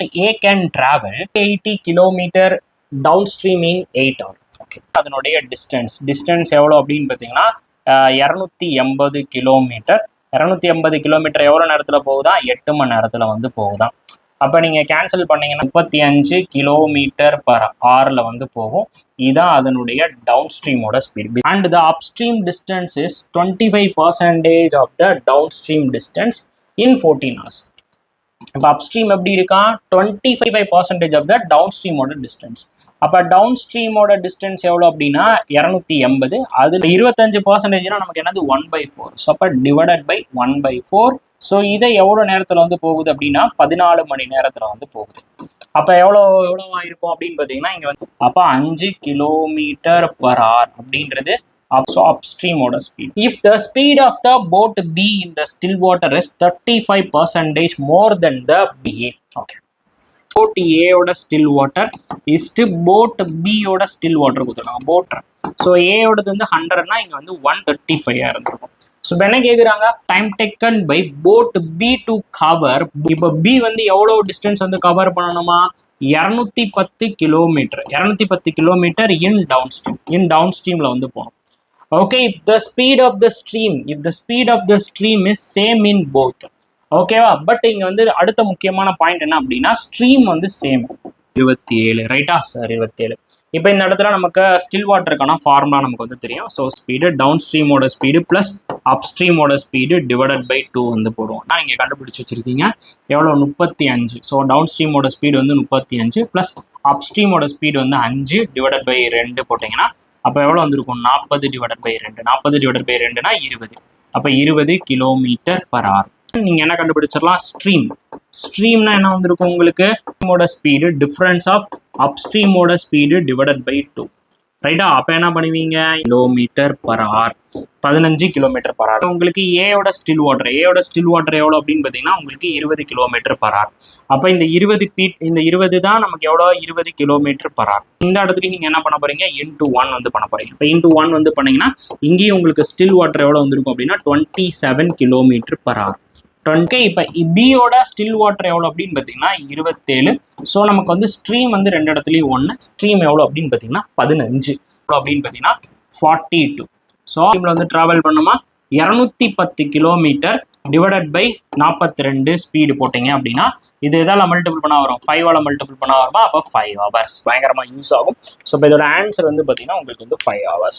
boat A can travel 80 kilometer downstream in 8 hours. Okay. அதனுடைய distance எவ்வளோ அப்படின்னு பார்த்தீங்கன்னா 280 கிலோமீட்டர். 280 கிலோமீட்டர் எவ்வளோ நேரத்தில் போகுதா? 8 மணி நேரத்தில் வந்து போகுதான். அப்போ நீங்கள் கேன்சல் பண்ணீங்கன்னா 35 கிலோமீட்டர் பர் ஹவரில் வந்து போகும். இதுதான் அதனுடைய டவுன் ஸ்ட்ரீமோட speed. And the upstream distance is 25% of the downstream distance in 14 hours. இப்போ அப்ஸ்ட்ரீம் எப்படி இருக்கா? 25% ஆஃப் த டவுன் ஸ்ட்ரீமோட டிஸ்டன்ஸ். அப்போ டவுன் ஸ்ட்ரீமோட டிஸ்டன்ஸ் எவ்வளோ அப்படின்னா 280. அதில் 25%னா நமக்கு என்னது 1/4. ஸோ அப்போ டிவைடட் பை 1/4. ஸோ இதை எவ்வளோ நேரத்தில் வந்து போகுது அப்படின்னா 14 மணி நேரத்தில் வந்து போகுது. அப்போ எவ்வளோவா இருக்கும் அப்படின்னு பார்த்தீங்கன்னா இங்கே வந்து அப்போ 5 கிலோமீட்டர் பர் ஹவர் அப்படின்றது upstreamoட speed. If the speed of the boat B in the still water is 35% more than the BA. Okay. Boat A ஓட still water is to boat B ஓட still water கொடுத்துருக்காங்க. boat. So A ஓடது வந்து 100னா இங்க வந்து 135 இருந்திருக்கும். So இப்போ என்ன கேட்குறாங்க? Time taken by boat B to cover. இப்போ பி வந்து எவ்வளோ டிஸ்டன்ஸ் வந்து கவர் பண்ணணுமா? 210 கிலோமீட்டர். 210 கிலோமீட்டர் இன் டவுன் ஸ்ட்ரீமில் வந்து போகணும். Okay, if the speed of the stream is same in both. ஓகேவா? பட் இங்க வந்து அடுத்த முக்கியமான பாயிண்ட் என்ன அப்படின்னா ஸ்ட்ரீம் வந்து சேம். 27 ரைட்டா சார்? 27. இப்போ இந்த இடத்துல நமக்கு ஸ்டில் வாட்டருக்கான ஃபார்முலா நமக்கு வந்து தெரியும். ஸோ ஸ்பீடு டவுன் ஸ்ட்ரீமோட ஸ்பீடு ப்ளஸ் அப் ஸ்ட்ரீமோட ஸ்பீடு டிவைடட் பை 2 வந்து போடுவோம். நான் இங்கே கண்டுபிடிச்சி வச்சிருக்கீங்க எவ்வளோ? 35. ஸோ டவுன் ஸ்ட்ரீமோட ஸ்பீடு வந்து 35 ப்ளஸ் அப் ஸ்ட்ரீமோட ஸ்பீடு வந்து 5 டிவைடட் பை 2 போட்டிங்கன்னா அப்போ எவ்வளோ வந்திருக்கும்? 40 டிவைடட் பை 2. 40 டிவைடட் பை 2னா 20. அப்போ 20 கிலோமீட்டர் பர் ஹவர். நீங்கள் என்ன கண்டுபிடிச்சிடலாம்? ஸ்ட்ரீம்னா என்ன வந்திருக்கும் உங்களுக்கு? ஸ்பீடு டிஃபரன்ஸ் ஆஃப் அப்ஸ்ட்ரீமோட ஸ்பீடு டிவைடட் பை 2. ரைட்டா? அப்போ என்ன பண்ணுவீங்க? Kilometre per hour. 15 kilometre per hour. உங்களுக்கு ஏயோட ஸ்டில் வாட்டர் எவ்வளோ அப்படின்னு பார்த்தீங்கன்னா உங்களுக்கு 20 கிலோமீட்டர் பர் ஹவர். அப்போ இந்த 20 தான் நமக்கு எவ்வளோ? 20 கிலோமீட்டர் பர் ஹவர். இந்த இடத்துல நீங்கள் என்ன பண்ண போறீங்க? இன்டூ 1 வந்து பண்ண போறீங்க. இப்போ இன்டூ 1 வந்து பண்ணீங்கன்னா இங்கேயும் உங்களுக்கு ஸ்டில் வாட்டர் எவ்வளோ வந்திருக்கும் அப்படின்னா 27 கிலோமீட்டர் பர் ஹவர். 20. இப்போ பியோட ஸ்டில் வாட்டர் எவ்வளோ அப்படின்னு பார்த்தீங்கன்னா 27. ஸோ நமக்கு வந்து ஸ்ட்ரீம் வந்து 2 இடத்துலையும் 1. ஸ்ட்ரீம் எவ்வளோ அப்படின்னு பார்த்தீங்கன்னா 15. அப்படின்னு பார்த்தீங்கன்னா 42. ஸோ ஸ்ட்ரீமில் வந்து ட்ராவல் பண்ணுமா 210 கிலோமீட்டர் டிவைடட் பை 42 ஸ்பீடு போட்டிங்க அப்படின்னா இது எதால் மல்டிபிள் பண்ண வரும்? 5ஆல் மல்டிபிள் பண்ண வருமா? அப்போ 5 hours பயங்கரமாக யூஸ் ஆகும். ஸோ இப்போ இதோட ஆன்சர் வந்து பார்த்தீங்கன்னா உங்களுக்கு வந்து 5 hours.